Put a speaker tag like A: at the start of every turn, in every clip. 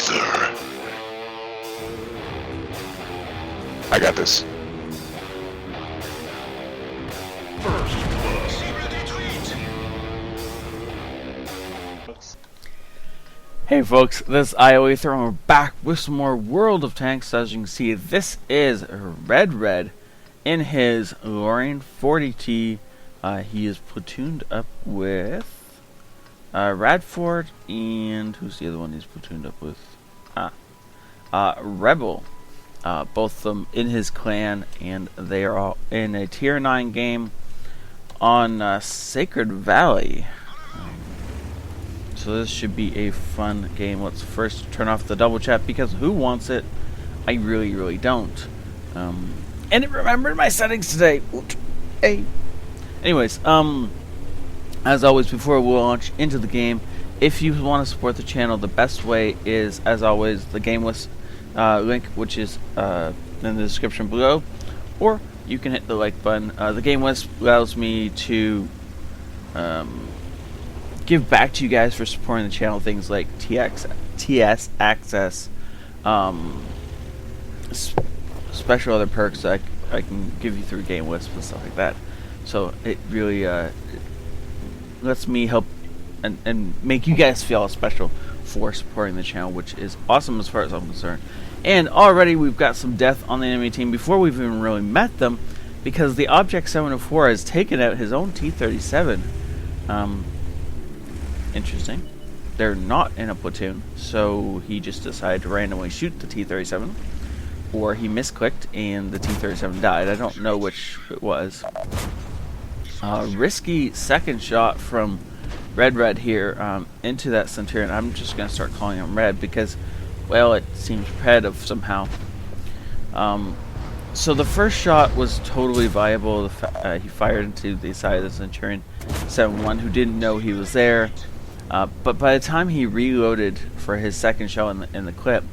A: ioEther. I got this.
B: Hey folks, this is ioEther and we're back with some more World of Tanks. As you can see, this is Red in his Lorraine 40T. He is platooned up with Radford, and who's the other one he's platooned up with? Rebel. Both of them in his clan, and they are all in a tier 9 game on Sacred Valley. So this should be a fun game. Let's first turn off the double chat because who wants it? I really don't. And it remembered my settings today. Hey. Anyways, as always, before we launch into the game, if you want to support the channel, the best way is, as always, the game list link, which is in the description below, or you can hit the like button. The game list allows me to give back to you guys for supporting the channel, things like TS access, special other perks that I can give you through game lists and stuff like that. So it really it lets me help and make you guys feel special for supporting the channel, which is awesome as far as I'm concerned. And already we've got some death on the enemy team before we've even really met them, because the Object 704 has taken out his own T-37. Interesting. They're not in a platoon, so he just decided to randomly shoot the T-37, or he misclicked and the T-37 died. I don't know which it was. Risky second shot from Red here into that Centurion. I'm just going to start calling him Red because, well, it seems repetitive somehow. So the first shot was totally viable. He fired into the side of the Centurion 7-1, who didn't know he was there. But by the time he reloaded for his second shot in the clip,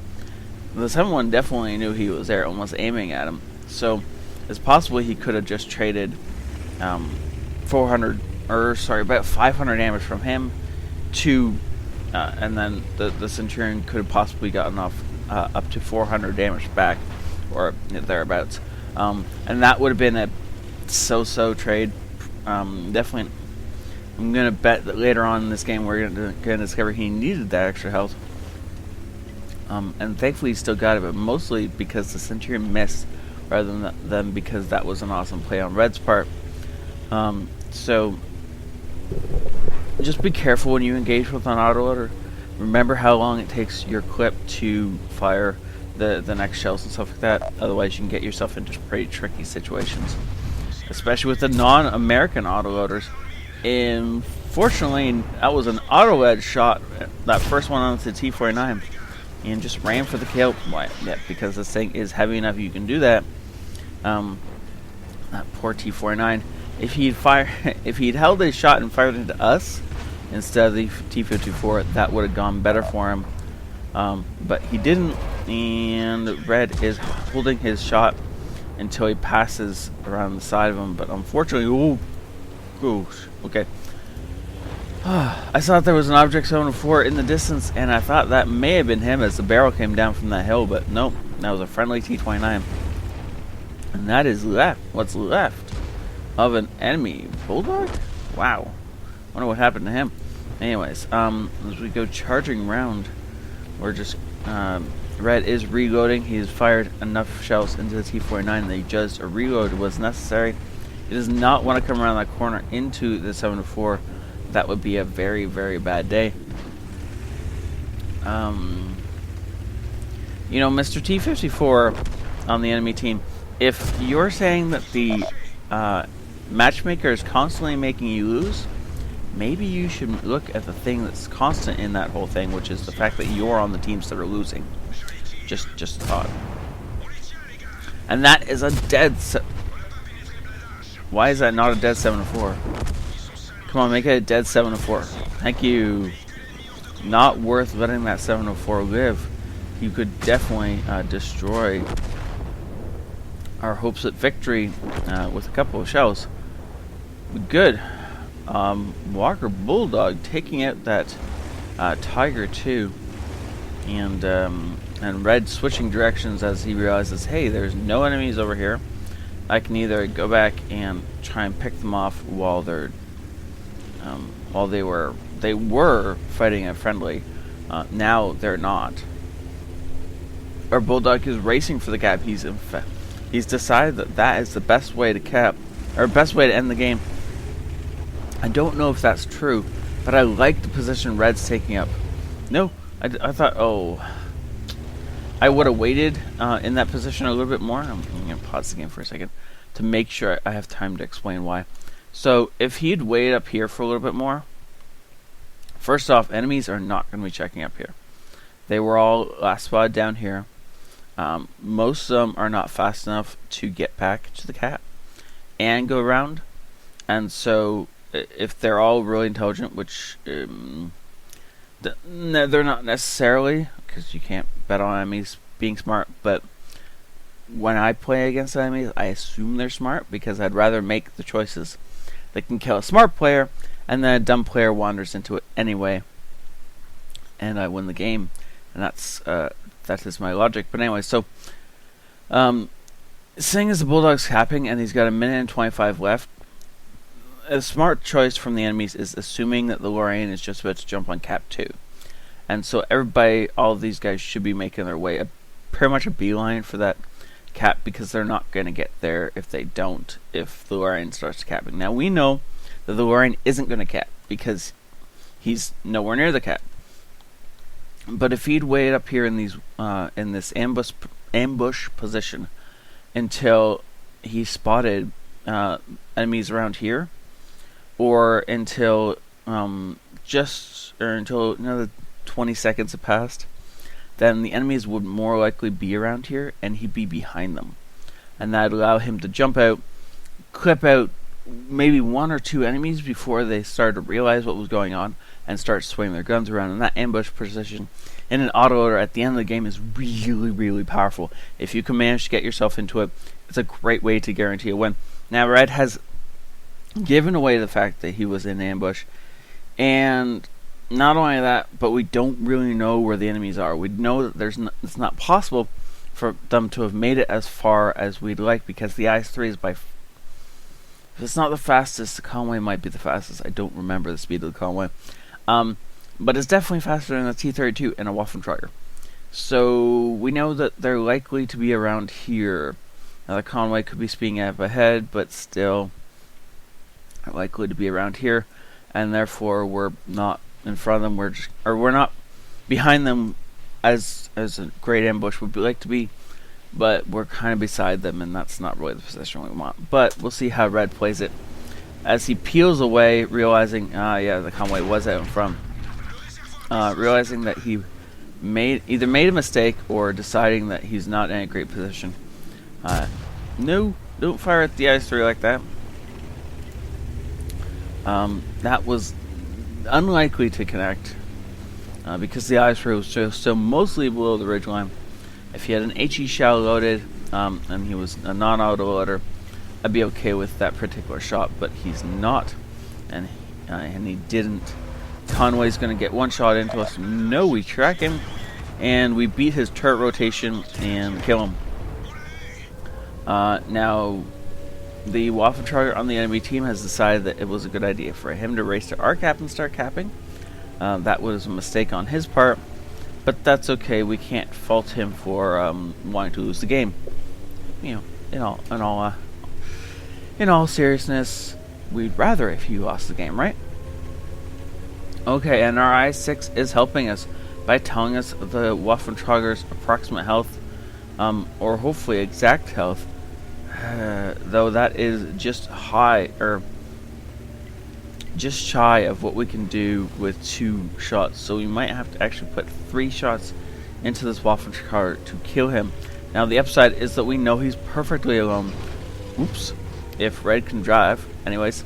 B: the 7-1 definitely knew he was there and was aiming at him. So it's possible he could have just traded about 500 damage from him to, and then the Centurion could have possibly gotten off up to 400 damage back, or thereabouts. And that would have been a so-so trade. Definitely. I'm going to bet that later on in this game we're going to discover he needed that extra health. And thankfully he still got it, but mostly because the Centurion missed rather than because that was an awesome play on Red's part. So just be careful when you engage with an autoloader. Remember how long it takes your clip to fire the next shells and stuff like that. Otherwise you can get yourself into pretty tricky situations, especially with the non-American autoloaders. And fortunately, that was an auto-edge shot, that first one onto the T-49, and just ran for the kill. Why? Yeah, because this thing is heavy enough you can do that. That poor T-49. If he'd held his shot and fired into us instead of the T-54, that would have gone better for him. But he didn't, and Red is holding his shot until he passes around the side of him. But unfortunately, okay. I thought there was an Object 704 in the distance, and I thought that may have been him as the barrel came down from that hill, but nope, that was a friendly T-29. And that is what's left of an enemy Bulldog? Wow. Wonder what happened to him. Anyways, as we go charging round, we're just, Red is reloading. He's fired enough shells into the T-49 that just a reload was necessary. He does not want to come around that corner into the 704. That would be a very bad day. You know, Mr. T-54 on the enemy team, if you're saying that the matchmaker is constantly making you lose, maybe you should look at the thing that's constant in that whole thing, which is the fact that you're on the teams that are losing. Just a thought. And that is a dead... Why is that not a dead 704? Come on, make it a dead 704. Thank you. Not worth letting that 704 live. You could definitely destroy our hopes at victory with a couple of shells. Good. Walker Bulldog taking out that Tiger 2. and Red switching directions as he realizes, hey, there's no enemies over here. I can either go back and try and pick them off while they were fighting a friendly. Now they're not. Our Bulldog is racing for the cap. He's decided that is the best way to cap, or best way to end the game. I don't know if that's true, but I like the position Red's taking up. No, I thought, I would have waited in that position a little bit more. I'm going to pause the game for a second to make sure I have time to explain why. So if he'd waited up here for a little bit more, first off, enemies are not going to be checking up here. They were all last spotted down here. Most of them are not fast enough to get back to the cap and go around. And so if they're all really intelligent, which they're not necessarily, because you can't bet on enemies being smart, but when I play against enemies, I assume they're smart because I'd rather make the choices that can kill a smart player, and then a dumb player wanders into it anyway, and I win the game. And that is my logic. But anyway, so seeing as the Bulldog's capping and he's got 1:25 left, a smart choice from the enemies is assuming that the Lorraine is just about to jump on cap 2. And so everybody, all of these guys should be making their way pretty much a beeline for that cap, because they're not going to get there if they don't, if the Lorraine starts capping. Now we know that the Lorraine isn't going to cap because he's nowhere near the cap. But if he'd wait up here in these in this ambush position until he spotted enemies around here, or until until another 20 seconds have passed, then the enemies would more likely be around here and he'd be behind them, and that'd allow him to jump out, clip out maybe one or two enemies before they started to realize what was going on and start swinging their guns around. And that ambush position in an auto-loader at the end of the game is really, really powerful. If you can manage to get yourself into it, it's a great way to guarantee a win. Now, Red has given away the fact that he was in ambush, and not only that, but we don't really know where the enemies are. We know that it's not possible for them to have made it as far as we'd like, because the ioEther is if it's not the fastest, the Conway might be the fastest. I don't remember the speed of the Conway. But it's definitely faster than the T-32 and a Waffentrager. So we know that they're likely to be around here. Now the Conway could be speeding up ahead, but still likely to be around here, and therefore we're not in front of them. We're not behind them as a great ambush would like to be, but we're kind of beside them, and that's not really the position we want. But we'll see how Red plays it as he peels away, realizing, the Conway was out in front. Realizing that he either made a mistake or deciding that he's not in a great position. No, don't fire at the ioEther like that. That was unlikely to connect because the ioEther was still mostly below the ridgeline. If he had an HE shell loaded and he was a non-auto loader, I'd be okay with that particular shot, but he's not, and he didn't. Conway's going to get one shot into us. No, we track him, and we beat his turret rotation and kill him. Now, the Waffentrager on the enemy team has decided that it was a good idea for him to race to our cap and start capping. That was a mistake on his part, but that's okay. We can't fault him for wanting to lose the game. You know, in all seriousness, we'd rather if you lost the game, right? Okay, and our I6 is helping us by telling us the Waffentrager's approximate health, or hopefully exact health, though that is just just shy of what we can do with 2 shots. So we might have to actually put 3 shots into this Waffentrager to kill him. Now the upside is that we know he's perfectly alone. Oops. If Red can drive. Anyways.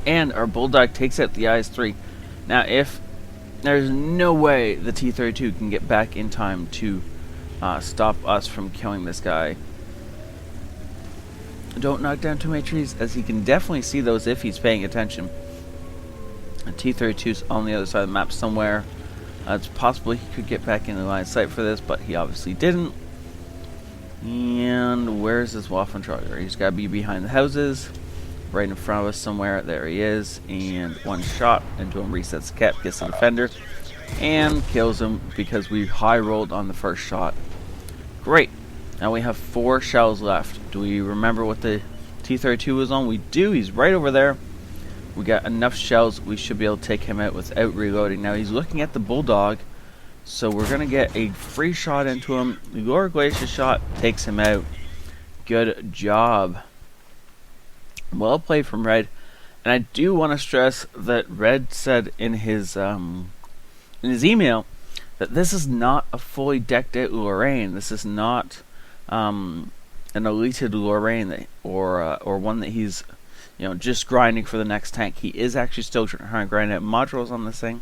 B: And our Bulldog takes out the ioEther. Now if there's no way the T-32 can get back in time to stop us from killing this guy. Don't knock down too many trees, as he can definitely see those if he's paying attention. The T-32's on the other side of the map somewhere. It's possible he could get back into line of sight for this, but he obviously didn't. And where's this Waffentrager? He's got to be behind the houses, right in front of us somewhere. There he is. And one shot into him, resets the cap, gets the defender, and kills him because we high rolled on the first shot. Great. Now we have 4 shells left. Do we remember what the T-32 was on? We do. He's right over there. We got enough shells. We should be able to take him out without reloading. Now he's looking at the Bulldog. So we're going to get a free shot into him. The Lower Glacier shot takes him out. Good job. Well played from Red. And I do want to stress that Red said in his email that this is not a fully decked out Lorraine. This is not an elated Lorraine or one that he's just grinding for the next tank. He is actually still trying to grind out modules on this thing.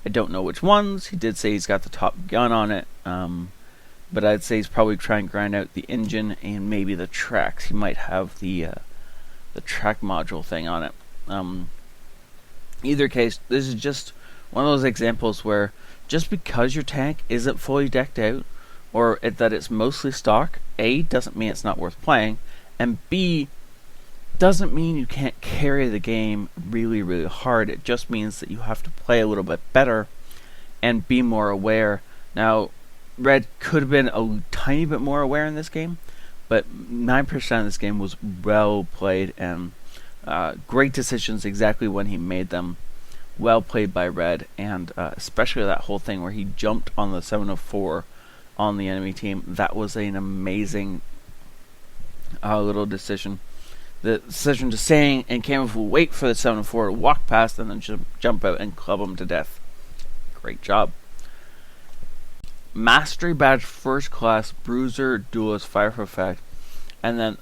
B: I don't know which ones. He did say he's got the top gun on it, but I'd say he's probably trying to grind out the engine and maybe the tracks. He might have the track module thing on it. Either case, this is just one of those examples where just because your tank isn't fully decked out, or that it's mostly stock, A, doesn't mean it's not worth playing, and B, doesn't mean you can't carry the game really, really hard. It just means that you have to play a little bit better and be more aware. Now, Red could have been a tiny bit more aware in this game, but 9% of this game was well played and great decisions exactly when he made them. Well played by Red, and especially that whole thing where he jumped on the 704 on the enemy team. That was an amazing little decision. The decision to stay and camouflage, wait for the 704 to walk past, and then jump out and club him to death. Great job. Mastery Badge First Class Bruiser Duelist Fire for Effect. And then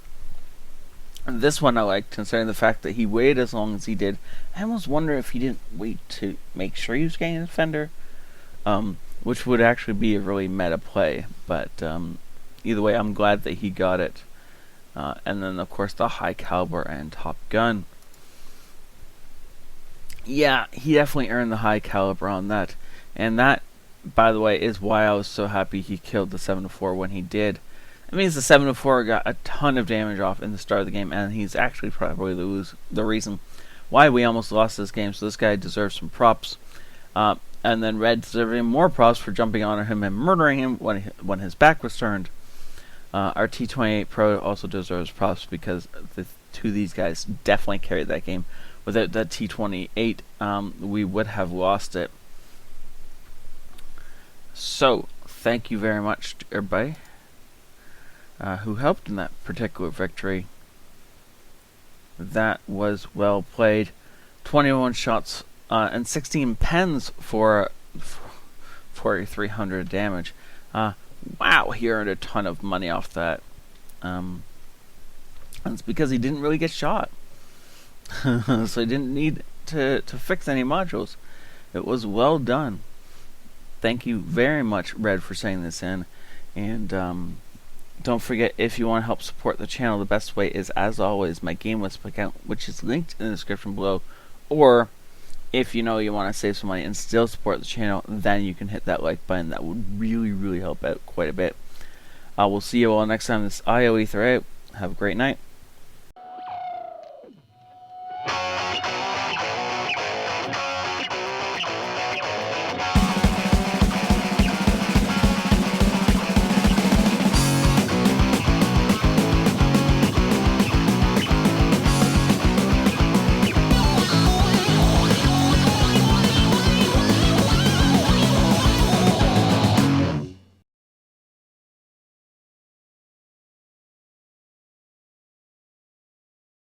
B: this one I liked, considering the fact that he waited as long as he did. I almost wonder if he didn't wait to make sure he was getting a defender, which would actually be a really meta play. But either way, I'm glad that he got it. And then, of course, the high caliber and Top Gun. Yeah, he definitely earned the high caliber on that. And that, by the way, is why I was so happy he killed the 704 when he did. It means the 704 got a ton of damage off in the start of the game, and he's actually probably the reason why we almost lost this game. So this guy deserves some props. And then Red deserving more props for jumping on him and murdering him when his back was turned. Our T28 Pro also deserves props because the two of these guys definitely carried that game. Without that T28, we would have lost it. So, thank you very much to everybody who helped in that particular victory. That was well played. 21 shots and 16 pens for 4,300 damage. Wow, he earned a ton of money off that. And it's because he didn't really get shot. So he didn't need to fix any modules. It was well done. Thank you very much, Red, for sending this in. And don't forget, if you want to help support the channel, the best way is, as always, my GameWisp account, which is linked in the description below. Or if you want to save some money and still support the channel, then you can hit that like button. That would really, really help out quite a bit. We'll see you all next time. This ioEther out. Have a great night.